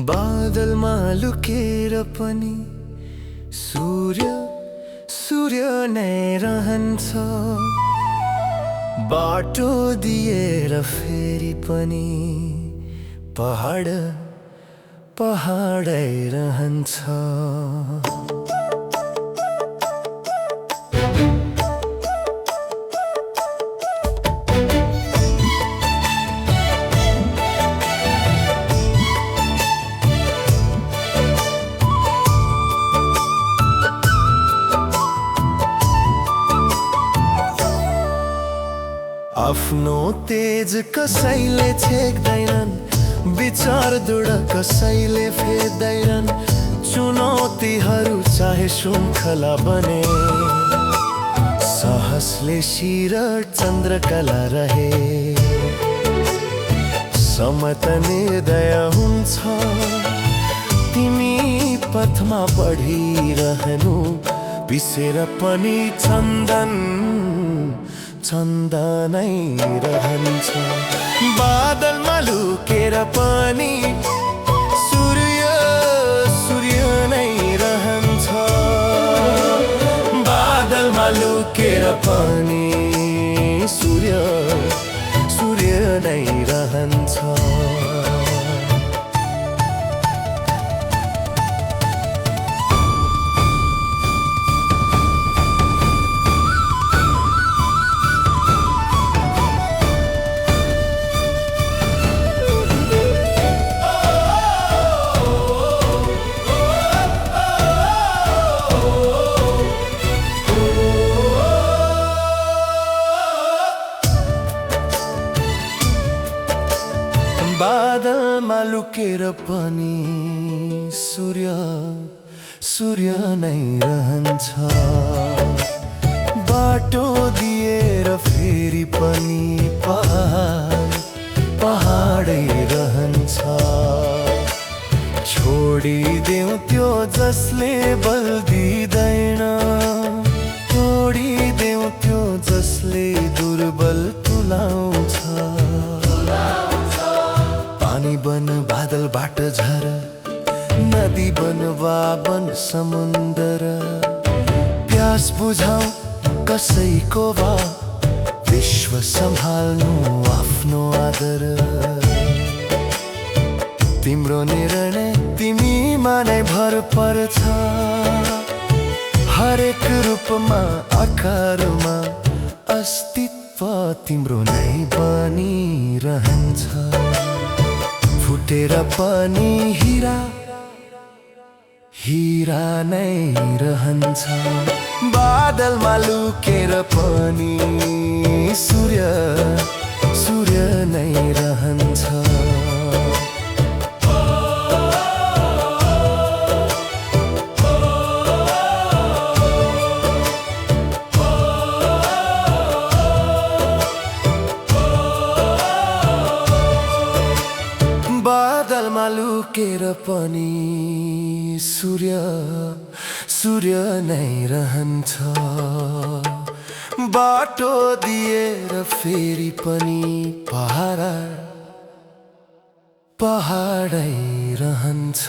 बादलमा लुकेर पनि सूर्य सूर्य नै रहन्छ। बाटो दिएर फेरि पनि पहाड पहाडै रहन्छ। आफ्नो तेज कसैले छेक्दैनन्, विचार दृढ कसैले फेर्दैनन्। चुनौतीहरू चाहे श्रृङ्खला बने, साहसले शिर चन्द्रकला रहे। समत निर्दय हुन्छ, तिमी पथमा बढिरहनु। पिसेर पनि चन्दनै रहन्छ। बादलमा लुकेर पनि सूर्य सूर्य नै रहन्छ। बादलमा लुकेर पनि सूर्य सूर्य नै रहन्छ। बादलमा लुकेर पनि सूर्य सूर्य नै रहन्छ। बाटो दिएर फेरि पनि पहाडै रहन्छ। छोडिदेऊ त्यो जसले बल दिँदैन, छोडिदेऊ त्यो जसले दुर्बल तुलाउँछ। पानी बन बादलबाट झर, नदी बन वा बन समुन्दर। प्यास बुझाऊ कसैको वा विश्व सम्हाल्नु आफ्नो आदर। तिम्रो निर्णय तिमीमा नै भर पर्छ। हरेक रूपमा आकारमा अस्तित्व तिम्रो नै बनिरहन्छ। फुटेर पनि हीरा नै रहन्छ। बादलमा लुकेर पनि सूर्य सूर्य नै रहन्छ। बादलमा लुकेर पनि सूर्य सूर्य नै रहन्छ। बाटो दिएर फेरि पनि पहाडै रहन्छ।